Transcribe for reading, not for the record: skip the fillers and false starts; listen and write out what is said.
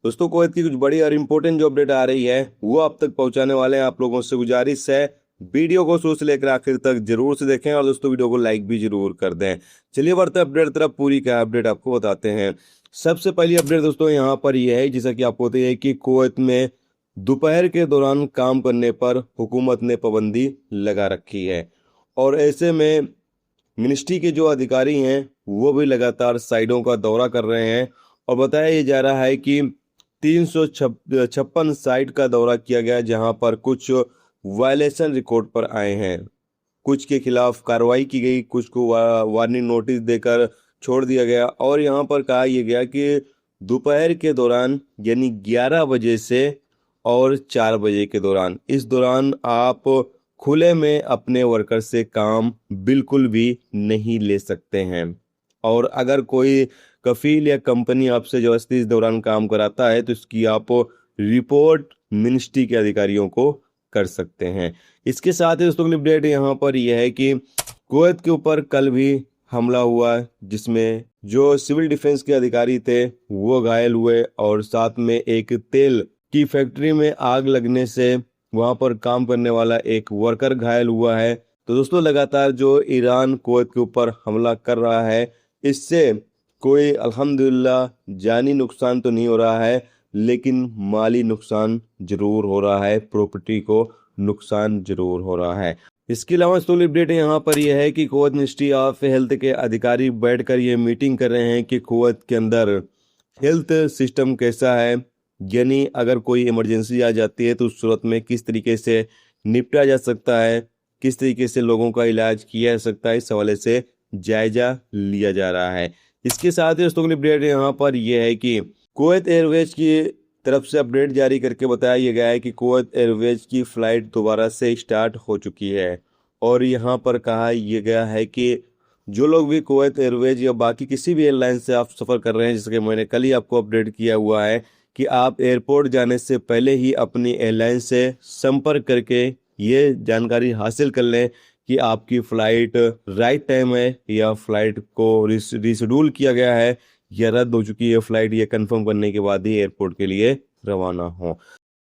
दोस्तों कुवैत की कुछ बड़ी और इम्पोर्टेंट जो अपडेट आ रही है वो आप तक पहुंचाने वाले हैं। आप लोगों से गुजारिश है, वीडियो को शुरू से लेकर आखिर तक जरूर से देखें और दोस्तों वीडियो को लाइक भी जरूर कर दें। चलिए बढ़ते हैं अपडेट तरफ। पूरी क्या अपडेट आपको बताते हैं। सबसे पहली अपडेट दोस्तों यहाँ पर यह है, जैसा कि आपको पता है कि कुवैत में दोपहर के दौरान काम करने पर हुकूमत ने पाबंदी लगा रखी है और ऐसे में मिनिस्ट्री के जो अधिकारी हैं वो भी लगातार साइडों का दौरा कर रहे हैं और बताया ये जा रहा है कि 356 साइट का दौरा किया गया, जहां पर कुछ वायलेशन रिकॉर्ड पर आए हैं। कुछ के खिलाफ कार्रवाई की गई, कुछ को वार्निंग नोटिस देकर छोड़ दिया गया और यहां पर कहा यह गया कि दोपहर के दौरान यानी 11 बजे से और 4 बजे के दौरान, इस दौरान आप खुले में अपने वर्कर से काम बिल्कुल भी नहीं ले सकते हैं। और अगर कोई कफील या कंपनी आपसे जबरदस्ती इस दौरान काम कराता है तो इसकी आप रिपोर्ट मिनिस्ट्री के अधिकारियों को कर सकते हैं। इसके साथ ही दोस्तों अपडेट यहाँ पर यह है कि कुवैत के ऊपर कल भी हमला हुआ, जिसमें जो सिविल डिफेंस के अधिकारी थे वो घायल हुए और साथ में एक तेल की फैक्ट्री में आग लगने से वहां पर काम करने वाला एक वर्कर घायल हुआ है। तो दोस्तों लगातार जो ईरान कुवैत के ऊपर हमला कर रहा है, इससे कोई अल्हम्दुलिल्लाह जानी नुकसान तो नहीं हो रहा है, लेकिन माली नुकसान जरूर हो रहा है, प्रॉपर्टी को नुकसान जरूर हो रहा है। इसके अलावा सोल अपडेट यहाँ पर यह है कि कुवैत मिनिस्ट्री ऑफ हेल्थ के अधिकारी बैठकर ये मीटिंग कर रहे हैं कि कुवैत के अंदर हेल्थ सिस्टम कैसा है, यानी अगर कोई इमरजेंसी आ जाती है तो उस सूरत में किस तरीके से निपटा जा सकता है, किस तरीके से लोगों का इलाज किया जा सकता है, इस हवाले से जायजा लिया जा रहा है। इसके साथ ही दोस्तों अपडेट यहाँ पर यह है कि कुवैत एयरवेज की तरफ से अपडेट जारी करके बताया गया है कि कुवैत एयरवेज की फ्लाइट दोबारा से स्टार्ट हो चुकी है और यहाँ पर कहा यह गया है कि जो लोग भी कुवैत एयरवेज या बाकी किसी भी एयरलाइन से आप सफ़र कर रहे हैं, जैसे कि मैंने कल ही आपको अपडेट किया हुआ है कि आप एयरपोर्ट जाने से पहले ही अपनी एयरलाइन से संपर्क करके ये जानकारी हासिल कर लें कि आपकी फ़्लाइट राइट टाइम है या फ्लाइट को रिशेड्यूल किया गया है या रद्द हो चुकी है फ़्लाइट, ये कंफर्म करने के बाद ही एयरपोर्ट के लिए रवाना हो।